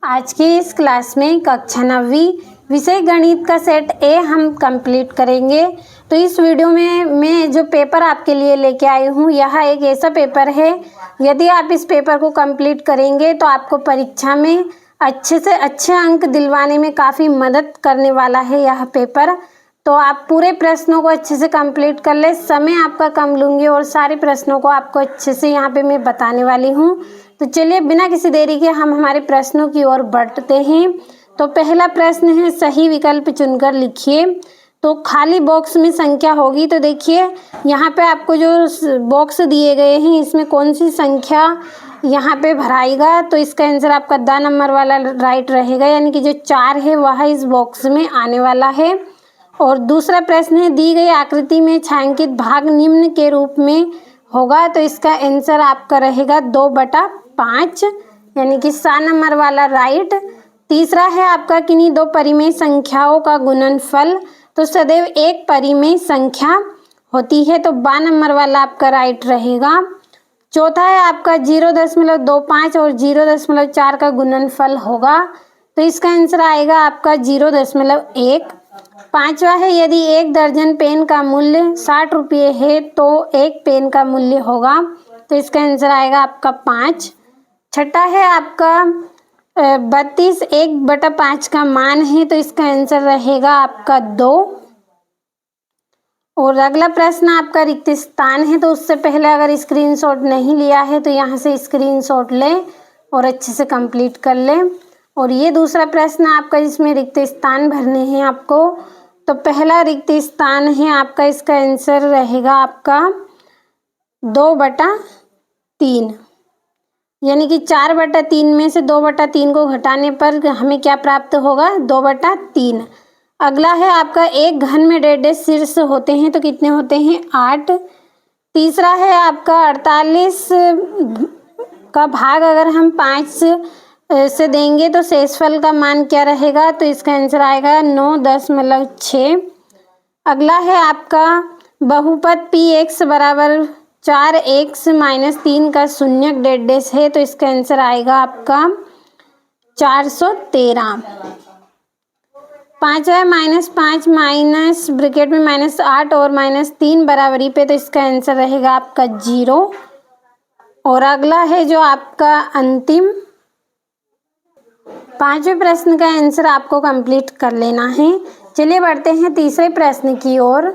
आज की इस क्लास में कक्षा 9वीं विषय गणित का सेट ए हम कंप्लीट करेंगे। तो इस वीडियो में मैं जो पेपर आपके लिए लेके आई हूँ, यह एक ऐसा पेपर है, यदि आप इस पेपर को कंप्लीट करेंगे तो आपको परीक्षा में अच्छे से अच्छे अंक दिलवाने में काफ़ी मदद करने वाला है यह पेपर। तो आप पूरे प्रश्नों को अच्छे से कंप्लीट कर ले। समय आपका कम लूँगी और सारे प्रश्नों को आपको अच्छे से यहाँ पे मैं बताने वाली हूँ। तो चलिए बिना किसी देरी के हम हमारे प्रश्नों की ओर बढ़ते हैं। तो पहला प्रश्न है, सही विकल्प चुनकर लिखिए। तो खाली बॉक्स में संख्या होगी, तो देखिए यहाँ पे आपको जो बॉक्स दिए गए हैं इसमें कौन सी संख्या यहाँ पे भराएगा। तो इसका आंसर आपका द नंबर वाला राइट रहेगा, यानी कि जो 4 है वह इस बॉक्स में आने वाला है। और दूसरा प्रश्न है, दी गई आकृति में छायांकित भाग निम्न के रूप में होगा। तो इसका आंसर आपका रहेगा 2/5, यानी कि 7 नंबर वाला राइट। तीसरा है आपका, किन्हीं दो परिमेय संख्याओं का गुणनफल तो सदैव एक परिमेय संख्या होती है। तो 12 नंबर वाला आपका राइट रहेगा। चौथा है आपका 0.25 और 0.4 का गुणनफल होगा। तो इसका आंसर आएगा आपका 0.1। पांचवा है, यदि 1 दर्जन पेन का मूल्य 60 रुपये है तो 1 पेन का मूल्य होगा। तो इसका आंसर आएगा आपका 5। छठा है आपका 32 1/5 का मान है, तो इसका आंसर रहेगा आपका 2। और अगला प्रश्न आपका रिक्त स्थान है। तो उससे पहले अगर स्क्रीनशॉट नहीं लिया है तो यहाँ से स्क्रीनशॉट ले और अच्छे से कंप्लीट कर ले। और ये दूसरा प्रश्न आपका, जिसमें रिक्त स्थान भरने हैं आपको। तो पहला रिक्त स्थान है आपका, इसका आंसर रहेगा आपका 2/3, यानी कि 4/3 में से 2/3 को घटाने पर हमें क्या प्राप्त होगा, 2/3। अगला है आपका, एक घन में 1.5 शीर्ष होते हैं तो कितने होते हैं, 8। तीसरा है आपका 48 का भाग अगर हम 5 से देंगे तो शेषफल का मान क्या रहेगा। तो इसका आंसर आएगा 9.6। अगला है आपका, बहुपद px बराबर 4x - 3 का शून्यक 1.5 है, तो इसका आंसर आएगा आपका 413। पाँचवा -5 माइनस ब्रैकेट में -8 और -3 बराबरी पे, तो इसका आंसर रहेगा आपका 0। और अगला है जो आपका अंतिम 5वें प्रश्न का आंसर आपको कंप्लीट कर लेना है। चलिए बढ़ते हैं तीसरे प्रश्न की ओर।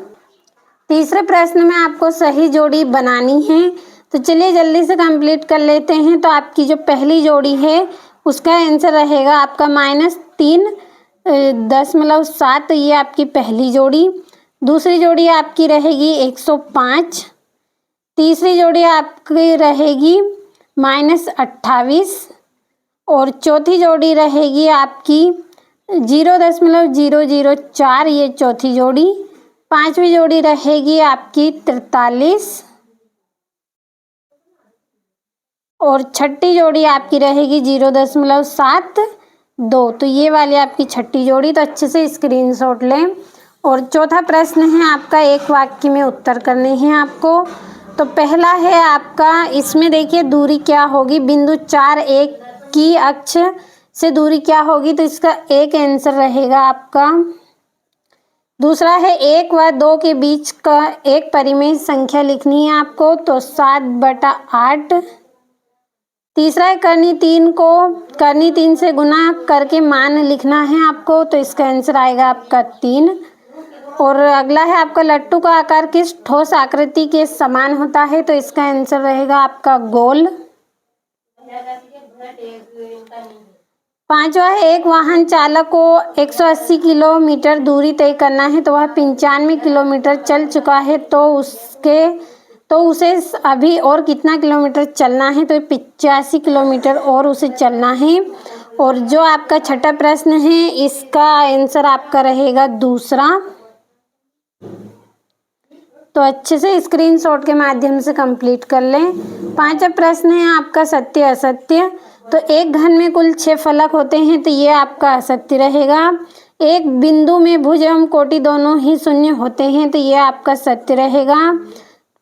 तीसरे प्रश्न में आपको सही जोड़ी बनानी है, तो चलिए जल्दी से कंप्लीट कर लेते हैं। तो आपकी जो पहली जोड़ी है उसका आंसर रहेगा आपका -3.7, ये आपकी पहली जोड़ी। दूसरी जोड़ी आपकी रहेगी 105। तीसरी जोड़ी आपकी रहेगी -28 और चौथी जोड़ी रहेगी आपकी 0.004, ये चौथी जोड़ी। पांचवी जोड़ी रहेगी आपकी 43 और छठी जोड़ी आपकी रहेगी 0.72। तो ये वाली आपकी छठी जोड़ी। तो अच्छे से स्क्रीनशॉट लें। और चौथा प्रश्न है आपका, एक वाक्य में उत्तर करने हैं आपको। तो पहला है आपका, इसमें देखिए दूरी क्या होगी, बिंदु 4 1 की अक्ष से दूरी क्या होगी। तो इसका एक आंसर रहेगा आपका। दूसरा है 1 व 2 के बीच का एक परिमेय संख्या लिखनी है आपको, तो 7/8। तीसरा है कर्णी 3 से गुना करके मान लिखना है आपको, तो इसका आंसर आएगा आपका 3। और अगला है आपका, लट्टू का आकार किस ठोस आकृति के समान होता है। तो इसका आंसर रहेगा आपका गोल। पांचवा है, एक वाहन चालक को 180 किलोमीटर दूरी तय करना है, तो वह 95 किलोमीटर चल चुका है, तो उसे अभी और कितना किलोमीटर चलना है। तो 85 किलोमीटर और उसे चलना है। और जो आपका छठा प्रश्न है इसका आंसर आपका रहेगा दूसरा। तो अच्छे से स्क्रीनशॉट के माध्यम से कंप्लीट कर लें। पांचवा प्रश्न है आपका, सत्य असत्य। तो एक घन में कुल 6 फलक होते हैं, तो ये आपका असत्य रहेगा। एक बिंदु में भुज एवं कोटि दोनों ही शून्य होते हैं, तो ये आपका सत्य रहेगा।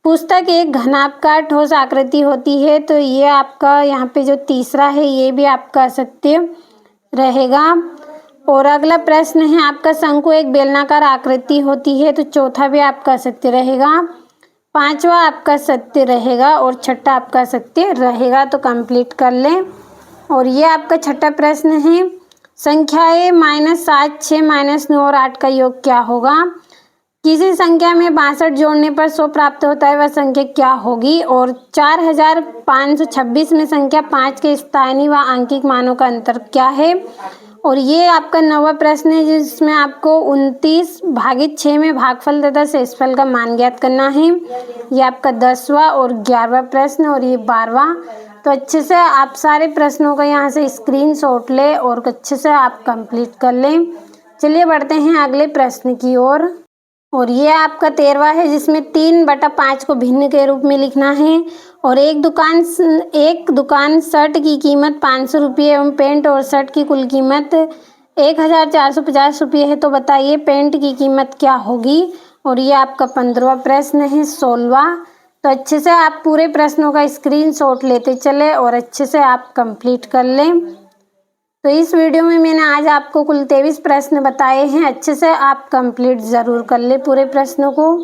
पुस्तक एक घनाकार ठोस आकृति होती है, तो ये आपका यहाँ पे जो तीसरा है ये भी आपका असत्य। रहेगा। और अगला प्रश्न है आपका, शंकु एक बेलनाकार आकृति होती है, तो चौथा भी आपका सत्य रहेगा। पांचवा आपका सत्य रहेगा और छठा आपका सत्य रहेगा। तो कंप्लीट कर लें। और ये आपका छठा प्रश्न है, संख्याएं -7, 6, -9 और 8 का योग क्या होगा? किसी संख्या में 62 जोड़ने पर 100 प्राप्त होता है, वह संख्या क्या होगी? और 4526 में संख्या 5 के स्थानीय व आंकिक मानों का अंतर क्या है? और ये आपका 9वां प्रश्न है, जिसमें आपको 29/6 में भागफल तथा शेषफल का मान ज्ञात करना है। ये आपका 10वां और 11वां प्रश्न और ये 12वां। तो अच्छे से आप सारे प्रश्नों का यहाँ से स्क्रीनशॉट लें और अच्छे से आप कंप्लीट कर लें। चलिए बढ़ते हैं अगले प्रश्न की ओर। और ये आपका 13वां है, जिसमें 3/5 को भिन्न के रूप में लिखना है। और एक दुकान शर्ट की कीमत 500 रुपये एवं पेंट और शर्ट की कुल कीमत 1450 रुपये है। तो बताइए पेंट की कीमत क्या होगी? और ये आपका 15वां प्रश्न है, 16वां। तो अच्छे से आप पूरे प्रश्नों का स्क्रीनशॉट लेते चले और अच्छे से आप कंप्लीट कर लें। तो इस वीडियो में मैंने आज आपको कुल 23 प्रश्न बताए हैं। अच्छे से आप कंप्लीट ज़रूर कर ले पूरे प्रश्नों को।